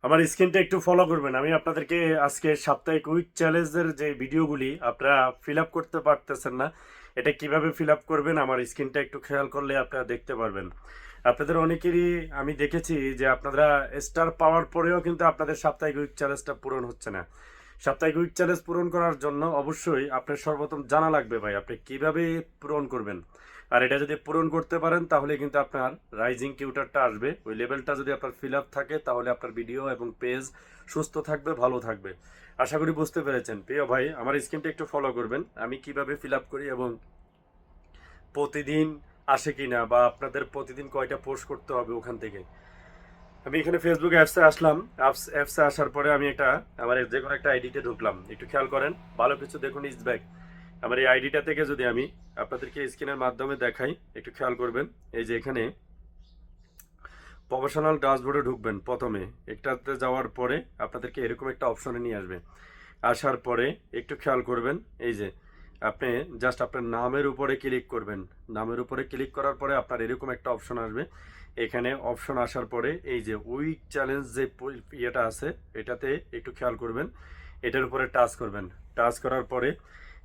আমার স্ক্রিনটা একটু ফলো করবেন। আমি আপনাদেরকে আজকে সাপ্তাহিক উইক চ্যালেঞ্জের যে ভিডিওগুলি আপনারা ফিল আপ করতে পারতেছেন না, এটা কিভাবে ফিল আপ করবেন আমার স্ক্রিনটা একটু খেয়াল করলে আপনারা দেখতে পারবেন। আপনাদের অনেকেরই আমি দেখেছি যে আপনারা স্টার পাওয়ার পরেও কিন্তু আপনাদের সাপ্তাহিক উইক চ্যালেঞ্জটা পূরণ হচ্ছে না। সাপ্তাহিক উইক চ্যালেঞ্জ পূরণ করার জন্য অবশ্যই আপনার সর্বপ্রথম জানা লাগবে ভাই আপনি কিভাবে পূরণ করবেন। আর এটা যদি পূরণ করতে পারেন তাহলে কিন্তু আপনার রাইজিং টিউটারটা আসবে, ওই লেভেলটা যদি আপনার ফিল আপ থাকে তাহলে আপনার ভিডিও এবং পেজ সুস্থ থাকবে, ভালো থাকবে। আশা করি বুঝতে পেরেছেন প্রিয় ভাই। আমার স্ক্রিনটা একটু ফলো করবেন, আমি কিভাবে ফিল আপ করি এবং প্রতিদিন আসে কিনা বা আপনাদের প্রতিদিন কয়টা পোস্ট করতে হবে ওখান থেকে। আমি এখানে ফেসবুক অ্যাপসে আসলাম। অ্যাপসে আসার পরে আমি এটা আমার যে কোনো একটা আইডিতে ঢুকলাম। একটু খেয়াল করেন, ভালো কিছু দেখুন ইজ ব্যাক। আমার এই আইডিটা থেকে যদি আমি আপনাদেরকে স্ক্রিনের মাধ্যমে দেখাই, একটু খেয়াল করবেন। এই যে এখানে প্রফেশনাল ড্যাশবোর্ডে ঢুকবেন। প্রথমে একটাতে যাওয়ার পরে আপনাদেরকে এরকম একটা অপশনে নিয়ে আসবে। আসার পরে একটু খেয়াল করবেন, এই যে আপনি জাস্ট আপনার নামের উপরে ক্লিক করবেন। নামের উপরে ক্লিক করার পরে আপনার এরকম একটা অপশন আসবে। এখানে অপশন আসার পরে এই যে উইক চ্যালেঞ্জ যে ইয়েটা আছে এটাতে একটু খেয়াল করবেন, এটার উপরে টাচ করবেন। টাচ করার পরে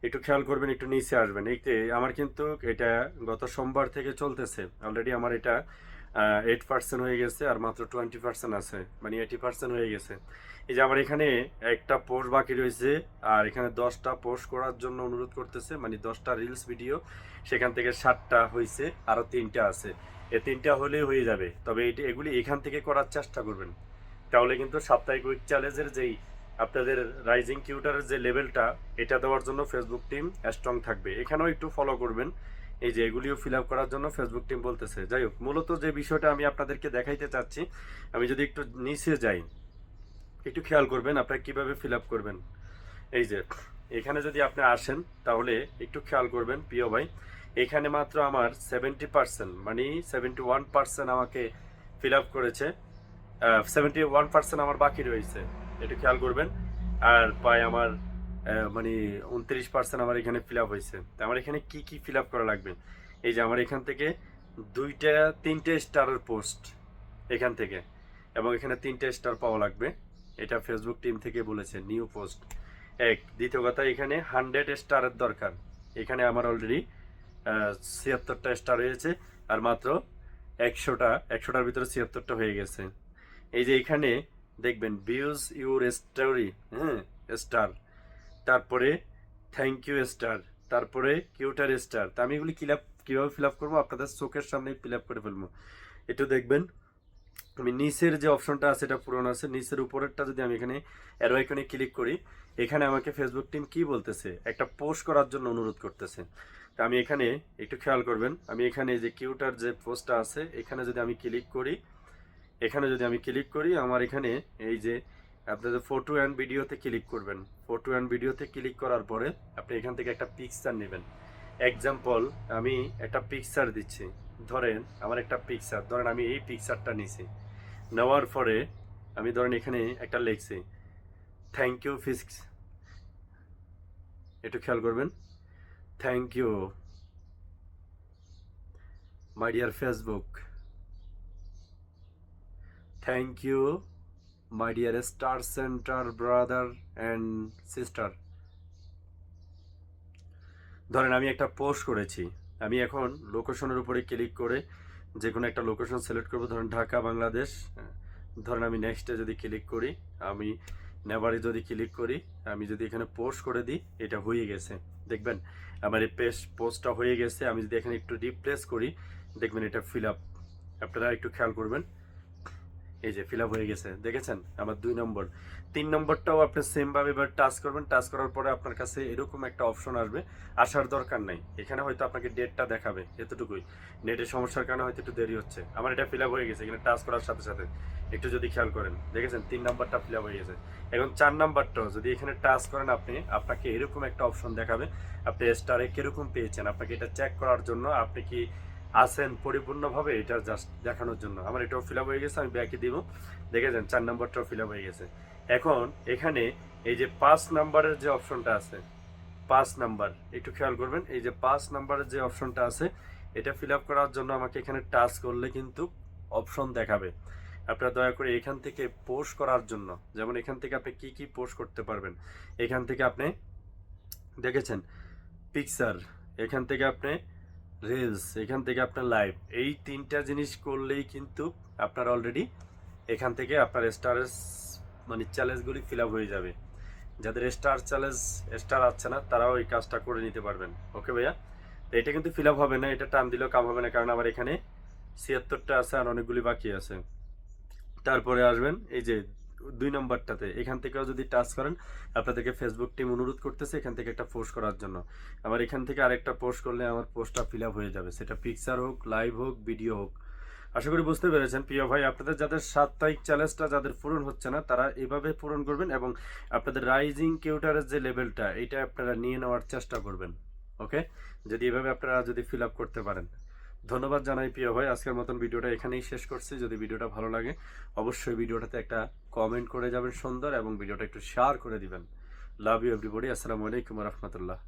একটু খেয়াল করবেন, একটু নিচে আসবেন। এই যে আমার কিন্তু এটা গত সোমবার থেকে চলতেছে। অলরেডি আমার এটা 8% হয়ে গেছে, আর মাত্র 20% আছে, মানে 80% হয়ে গেছে। এই যে আমার এখানে একটা পোস্ট বাকি রয়েছে, আর এখানে 10টা পোস্ট করার জন্য অনুরোধ করতেছে, মানে 10টা রিলস ভিডিও, সেখান থেকে 7টা হয়েছে, আরও 3টা আছে। এই 3টা হলেই হয়ে যাবে, তবে এগুলি এখান থেকে করার চেষ্টা করবেন। তাহলে কিন্তু সাপ্তাহিক উইক চ্যালেঞ্জের যেই আপনাদের রাইজিং টিউটারের যে লেভেলটা, এটা দেওয়ার জন্য ফেসবুক টিম স্ট্রং থাকবে। এখানেও একটু ফলো করবেন। এই যে এগুলিও ফিল আপ করার জন্য ফেসবুক টিম বলতেছে। যাই হোক, মূলত যে বিষয়টা আমি আপনাদেরকে দেখাইতে চাচ্ছি, আমি যদি একটু নিচে যাই, একটু খেয়াল করবেন আপনারা কিভাবে ফিল আপ করবেন। এই যে এখানে যদি আপনি আসেন তাহলে একটু খেয়াল করবেন প্রিয় ভাই, এখানে মাত্র আমার 70%, মানে 71% আমাকে ফিল আপ করেছে। 71% আমার বাকি রয়েছে, একটু খেয়াল করবেন। আর প্রায় আমার মানে 29% আমার এখানে ফিল আপ হয়েছে। তো আমার এখানে কি কি ফিল আপ করা লাগবে, এই যে আমার এখান থেকে 3টে স্টারের পোস্ট এখান থেকে, এবং এখানে 3টে স্টার পাওয়া লাগবে। এটা ফেসবুক টিম থেকে বলেছে নিউ পোস্ট। দ্বিতীয় কথা, এখানে 100 স্টারের দরকার। এখানে আমার অলরেডি 76টা স্টার হয়েছে, আর মাত্র 100টার ভিতরে 76টা হয়ে গেছে। এই যে এখানে দেখবেন ভিউজ ইউর স্টোরি, হ্যাঁ, স্টার, তারপরে থ্যাংক ইউ স্টার, তারপরে কিউটার স্টার। তা আমি এগুলি কীভাবে ফিল আপ করবো আপনাদের চোখের সামনে ফিল আপ করে ফেলবো। একটু দেখবেন, আমি নিচের যে অপশনটা আছে এটা পূরণ আছে, নিচের উপরেরটা যদি আমি এখানে অ্যারো আইকনে ক্লিক করি, এখানে আমাকে ফেসবুক টিম কি বলতেছে, একটা পোস্ট করার জন্য অনুরোধ করতেছে। তা আমি এখানে একটু খেয়াল করবেন, আমি এখানে যে কিউটার যে পোস্টটা আছে এখানে যদি আমি ক্লিক করি, আমার এখানে এই যে আপনাদের ফটো অ্যান্ড ভিডিওতে ক্লিক করবেন। ফটো অ্যান্ড ভিডিওতে ক্লিক করার পরে আপনি এখান থেকে একটা পিকচার নেবেন। এক্সাম্পল, আমি একটা পিকচার দিচ্ছি। ধরেন আমার একটা পিকচার, ধরেন আমি এই পিকচারটা নিছি। নেওয়ার পরে আমি ধরেন এখানে একটা লিখছি থ্যাংক ইউ ফিক্স, একটু খেয়াল করবেন। Thank you my dear Facebook, thank you my dear star centre brother and sister. ধরেন আমি একটা পোস্ট করেছি, আমি এখন লোকেশনের উপরে ক্লিক করে যে কোনো একটা লোকেশন সিলেক্ট করব, ধরেন ঢাকা বাংলাদেশ। ধরেন আমি নেক্সটে যদি ক্লিক করি, আমি নেভারে যদি ক্লিক করি, আমি যদি এখানে পোস্ট করে দিই, এটা হয়ে গেছে। দেখবেন আমার এই পোস্টটা হয়ে গেছে। আমি যদি এখানে একটু রিপ্লেস করি, দেখবেন এটা ফিল আপ। আপনারা একটু খেয়াল করবেন, এই যে ফিল আপ হয়ে গেছে, দেখেছেন আমার 2 নম্বর। 3 নম্বরটাও আপনি সেমভাবে এবার টাচ করবেন। টাচ করার পরে আপনার কাছে এরকম একটা অপশন আসবে, আসার দরকার নাই। এখানে হয়তো আপনাকে ডেটটা দেখাবে, এতটুকুই। নেটের সমস্যার কারণে হয়তো একটু দেরি হচ্ছে। আমার এটা ফিল আপ হয়ে গেছে এখানে টাচ করার সাথে সাথে, একটু যদি খেয়াল করেন, দেখেছেন 3 নম্বরটা ফিল আপ হয়ে গেছে। এখন 4 নম্বরটাও যদি এখানে টাচ করেন আপনি, আপনাকে এরকম একটা অপশন দেখাবে, আপনি স্টারে কিরকম পেয়েছেন। আপনাকে এটা চেক করার জন্য আপনি কি আছেন পরিপূর্ণভাবে, এটা জাস্ট দেখানোর জন্য। আমার এটাও ফিল আপ হয়ে গেছে, আমি ব্যাকে দিব। দেখেছেন 4 নম্বরটাও ফিল আপ হয়ে গেছে। এখন এখানে এই যে 5 নম্বরের যে অপশনটা আছে, 5 নম্বর, একটু খেয়াল করবেন, এই যে 5 নম্বরের যে অপশনটা আছে, এটা ফিল আপ করার জন্য আমাকে এখানে টাচ করলে কিন্তু অপশন দেখাবে। আপনারা দয়া করে এখান থেকে পোস্ট করার জন্য, যেমন এখান থেকে আপনি কি কি পোস্ট করতে পারবেন, এখান থেকে আপনি দেখেছেন পিকচার, এখান থেকে আপনি রিলস, এখান থেকে আপনার লাইভ, এই তিনটা জিনিস করলেই কিন্তু আপনার অলরেডি এখান থেকে আপনার স্টারের মানে চ্যালেঞ্জগুলি ফিল আপ হয়ে যাবে। যাদের স্টার আসছে না তারাও এই কাজটা করে নিতে পারবেন। ওকে ভাইয়া, তো এটা কিন্তু ফিল আপ হবে না, এটা টান দিলেও কাম হবে না, কারণ আমার এখানে ৭৬টা আছে আর অনেকগুলি বাকি আছে। তারপরে আসবেন এই যে ২ নম্বরটাতে, এখান থেকেও যদি টাচ করেন আপনাদেরকে ফেসবুক টিম অনুরোধ করতেছে এখান থেকে একটা পোস্ট করার জন্য। আমার এখান থেকে আরেকটা পোস্ট করলে আমার পোস্টটা ফিল আপ হয়ে যাবে, সেটা পিকচার হোক, লাইভ হোক, ভিডিও হোক। আশা করি বুঝতে পেরেছেন প্রিয় ভাই। আপনাদের যাদের সাপ্তাহিক চ্যালেঞ্জটা যাদের পূরণ হচ্ছে না তারা এভাবে পূরণ করবেন, এবং আপনাদের রাইজিং কিউটারের যে লেভেলটা এটা আপনারা নিয়ে নেওয়ার চেষ্টা করবেন। ওকে, যদি এভাবে আপনারা যদি ফিল আপ করতে পারেন। ধন্যবাদ জানাই প্রিয় ভাই, আজকের মতন ভিডিওটা এখানেই শেষ করছি। যদি ভিডিওটা ভালো লাগে অবশ্যই ভিডিওটাতে একটা কমেন্ট করে যাবেন সুন্দর, এবং ভিডিওটা একটু শেয়ার করে দিবেন। Love you everybody. আসসালামু আলাইকুম রহমতুল্লাহ।